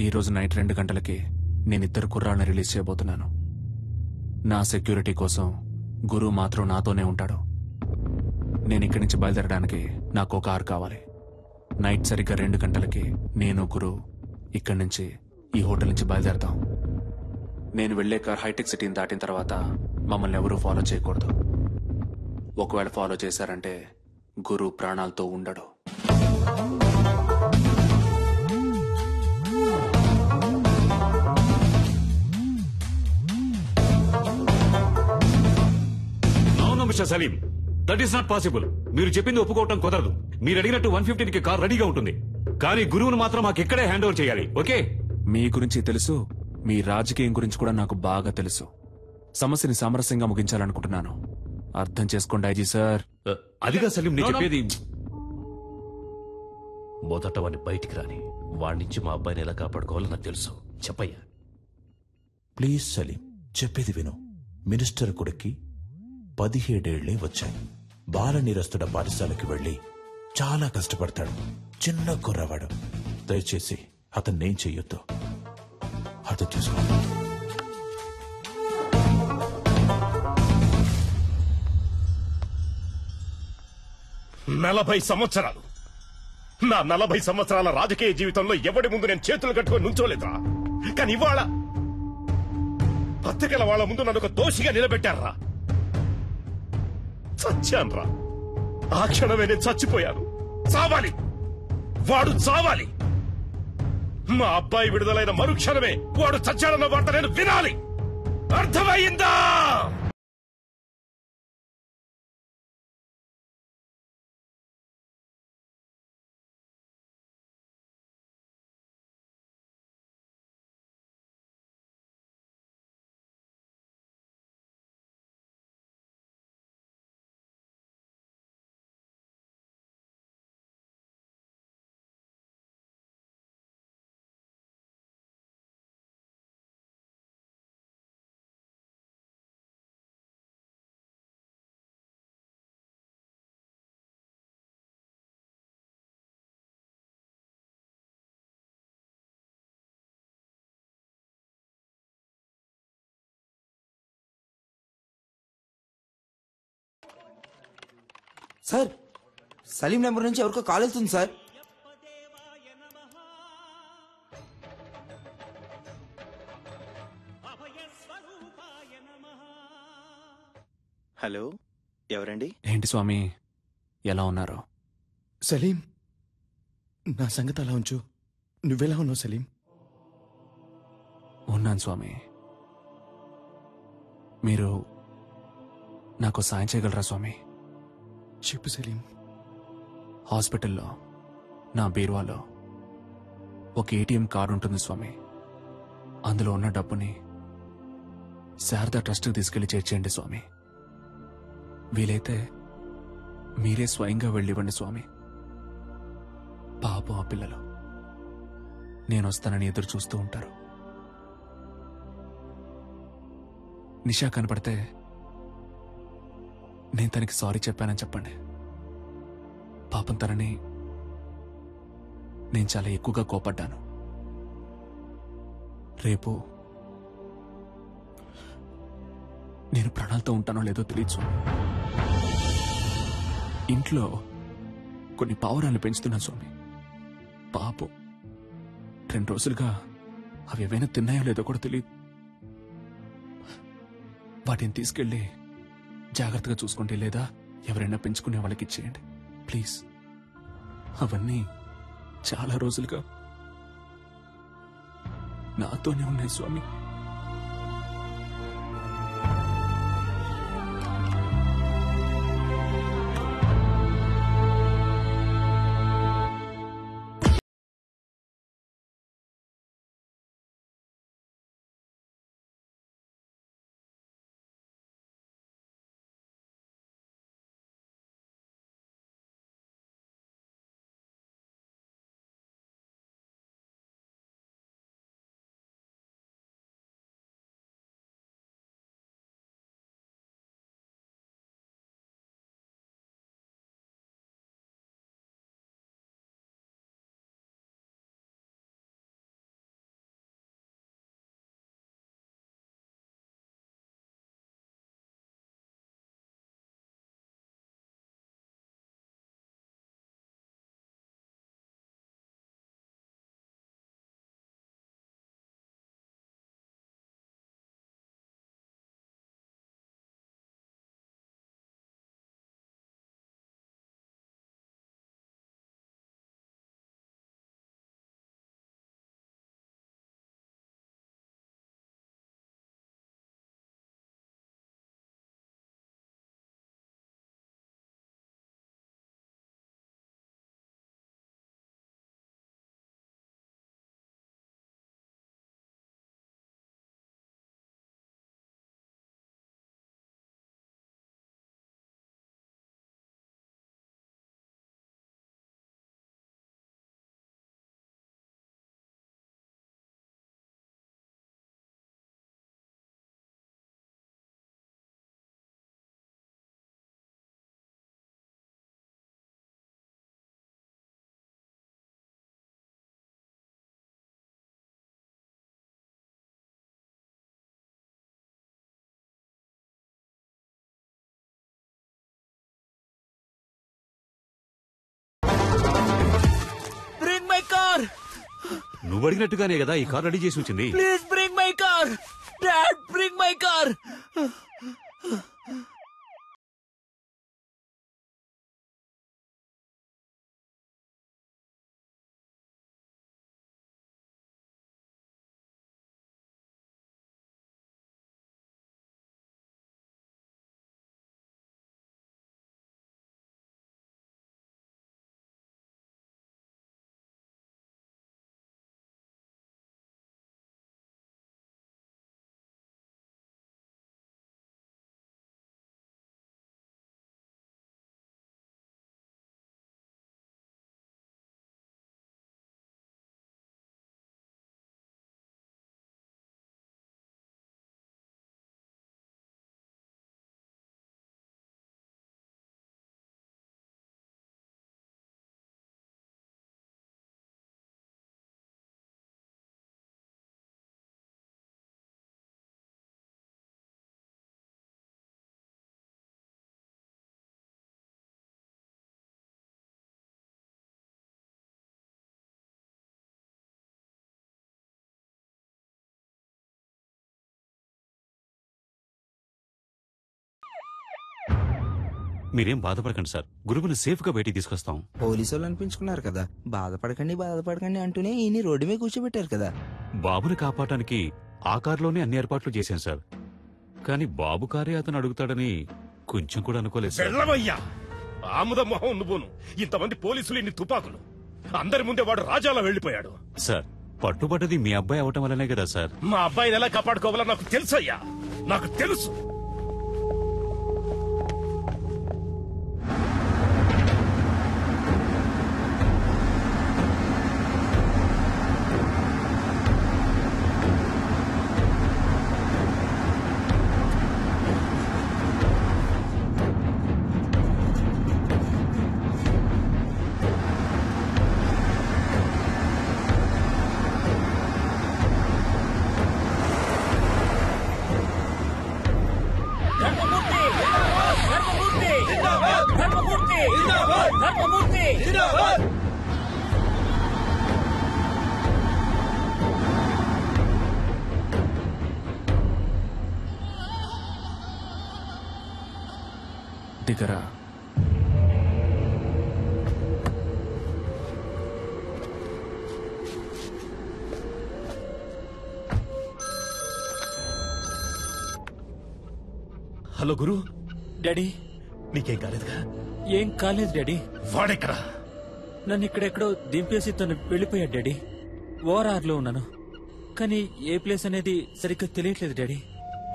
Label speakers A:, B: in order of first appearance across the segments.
A: ఈరోజు నైట్ 2 గంటలకి నేనిద్దరు కుర్రాళ్ళని రిలీజ్ చేయబోతున్నాను. నా సెక్యూరిటీ కోసం గురు మాత్రం నాతోనే ఉంటాడు. నేను ఇక్కడి నుంచి బయలుదేరడానికి నాకు కారు కావాలి. నైట్ సరిగ్గా 2 గంటలకి నేను గురు ఇక్కడి నుంచి ఈ హోటల్ నుంచి బయలుదేరతాం. నేను వెళ్లే కార్ హైటెక్ సిటీని దాటిన తర్వాత మమ్మల్ని ఎవరూ ఫాలో చేయకూడదు. ఒకవేళ ఫాలో చేశారంటే గురు ప్రాణాలతో ఉండడు.
B: Mister Salim, that is not possible. మీరు చెప్పింది ఒప్పుకోవటం కుదరదు. మీరు అడిగినట్టు 115కి కార్ రెడీగా ఉంటుంది, కానీ గురువును మాత్రం మాకు ఇక్కడే హ్యాండ్ ఓవర్ చేయాలి. ఓకే?
A: మీ గురించి తెలుసు, మీ రాజకీయం గురించి కూడా నాకు బాగా తెలుసు. సమస్యని సామరస్యంగా ముగించాలనుకుంటున్నాను. అర్థం చేసుకోండి ఐజీ సార్.
B: అదిగా సలీం నేను చెప్పేది.
C: మొదట వాడిని బయటికి రాని, వాడి నుంచి మా అబ్బాయిని ఎలా కాపాడుకోవాలో నాకు తెలుసు. చెప్పయ్యా.
D: ప్లీజ్ సలీం, చెప్పేది విను. మినిస్టర్ కొడుక్కి 17 ఏళ్లే వచ్చాయి. బాల నిరస్తుడ పాఠశాలకి వెళ్లి చాలా కష్టపడతాడు. చిన్న కుర్రవాడు. దయచేసి అతన్నేం చెయ్యొద్దు. అర్థం చేసుకో.
E: నలభై సంవత్సరాలు నా 40 సంవత్సరాల రాజకీయ జీవితంలో ఎవడి ముందు నేను చేతులు కట్టుకొని నుంచోలేదురా. కానీ ఇవాళ పత్రికల వాళ్ళ ముందు నన్ను ఒక దోషిగా నిలబెట్టారా. చచ్చాన్రా. ఆ క్షణమే నేను చచ్చిపోయాను. చావాలి, వాడు చావాలి. మా అబ్బాయి విడుదలైన మరుక్షణమే వాడు చచ్చాడన్న వార్త నేను వినాలి. అర్థమైందా?
F: సార్, సలీం నెంబర్ నుంచి ఎవరికో కాల్ వెళ్తుంది సార్.
G: హలో, ఎవరండి?
A: ఏంటి స్వామి, ఎలా ఉన్నారు?
G: సలీం, నా సంగతి అలా ఉంచు. నువ్వెలా ఉన్నావు సలీం?
A: ఉన్నాను స్వామి. మీరు నాకు సాయం చేయగలరా స్వామి?
G: చెప్పు సలీం.
A: హాస్పిటల్లో నా బీరువాలో ఒక ఏటీఎం కార్డు ఉంటుంది స్వామి. అందులో ఉన్న డబ్బుని శారదా ట్రస్ట్కి తీసుకెళ్లి చేర్చేయండి స్వామి. వీలైతే మీరే స్వయంగా వెళ్ళివ్వండి స్వామి. పాపం ఆ పిల్లలు నేను వస్తానని ఎదురు చూస్తూ ఉంటారు. నిషా కనపడితే నేను తనకి సారీ చెప్పానని చెప్పండి. పాపం తనని నేను చాలా ఎక్కువగా కోపడ్డాను. రేపు నేను ప్రాణాలతో ఉంటానో లేదో తెలియదు. ఇంట్లో కొన్ని పావురాలను పెంచుతున్నాను స్వామి. పాపం 2 రోజులుగా అవి ఏవైనా తిన్నాయో లేదో కూడా తెలియదు. వాటిని తీసుకెళ్ళి జాగ్రత్తగా చూసుకోండి, లేదా ఎవరైనా పెంచుకునే వాళ్ళకి ఇచ్చేయండి ప్లీజ్. అవన్నీ చాలా రోజులుగా నాతోనే ఉన్నాయి స్వామి.
B: నువ్వు అడిగినట్టుగానే కదా ఈ కార్ రెడీ చేసి వచ్చింది.
A: Please bring my car dad, bring my car.
B: మీరేం బాధపడకండి సార్, గురువుని సేఫ్ గా బయటికి తీసుకొస్తాం.
F: పోలీసు వాళ్ళు అనిపించుకున్నారు కదా, బాధపడకండి అంటూనే ఈయన రోడ్డు మీద కూర్చోబెట్టారు కదా.
B: బాబుని కాపాడటానికి ఆ కారులోనే అన్ని ఏర్పాట్లు చేశాను సార్. కానీ బాబు కారే అతను అడుగుతాడని కొంచెం కూడా అనుకోలేదు సార్.
E: వెళ్ళవయ్యా ఆముద మొహం నువ్వును. ఇంతమంది పోలీసులు, ఇన్ని తుపాకులు, అందరి ముందే వాడు రాజాలా వెళ్లిపోయాడు.
B: సార్, పట్టుబడ్డది మీ అబ్బాయి అవటం వల్లనే కదా సార్.
E: మా అబ్బాయిని ఎలా కాపాడుకోవాలో నాకు తెలుసయ్యా, నాకు తెలుసు.
A: దిగరా.
E: హలో గురు,
H: డాడీ
E: నీకేం కాలేదుగా?
H: ఏం కాలేదు డాడీ.
E: వాడెక్కడా?
H: నన్ను ఇక్కడెక్కడో దింపేసి తను వెళ్ళిపోయాడు డాడీ. ఓఆర్ఆర్ లో ఉన్నాను, కానీ ఏ ప్లేస్ అనేది సరిగ్గా తెలియట్లేదు డాడీ.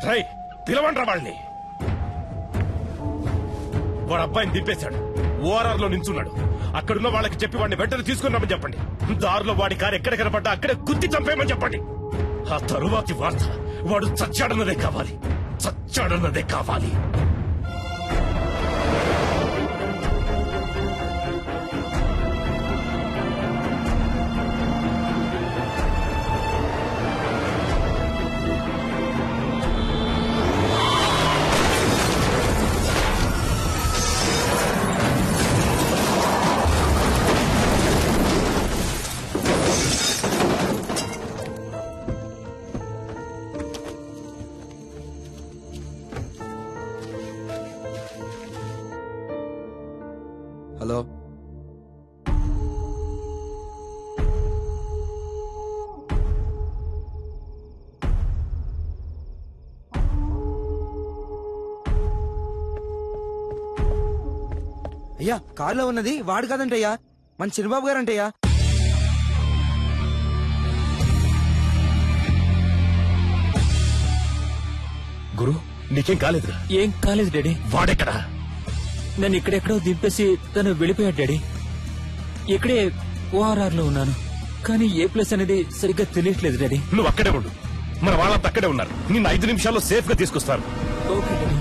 E: రై, పిలవండ్రా వాళ్ళని. వాడు అబ్బాయిని దింపేశాడు, ఓఆర్ఆర్ లో నించున్నాడు. అక్కడున్న వాళ్ళకి చెప్పి వాడిని వెంటనే తీసుకున్నామని చెప్పండి. దారిలో వాడి కారు ఎక్కడ కనపడ్డా అక్కడే గుర్తి చంపేయమని చెప్పండి. ఆ తరువాతి వార్త వాడు చచ్చాడన్నదే కావాలి, చచ్చాడన్నదే కావాలి.
F: హలో, అయ్యా కారులో ఉన్నది వాడు కాదంటయ్యా, మన చిన్నబాబు గారంటయ్యా.
E: గురు, నీకేం కాలేదుగా?
H: ఏం కాలేదు డాడీ.
E: వాడెక్కడా?
H: నన్ను ఇక్కడెక్కడో దింపేసి తను వెళ్ళిపోయాడు డాడీ. ఇక్కడే ఓఆర్ఆర్ లో ఉన్నాను, కానీ ఏ ప్లేస్ అనేది సరిగ్గా తెలియట్లేదు డాడీ.
E: నువ్వు అక్కడే ఉండు, మన వాళ్ళంతా అక్కడే ఉన్నారు. నిన్ను 5 నిమిషాల్లో సేఫ్ గా తీసుకొస్తారు.
H: Okay daddy.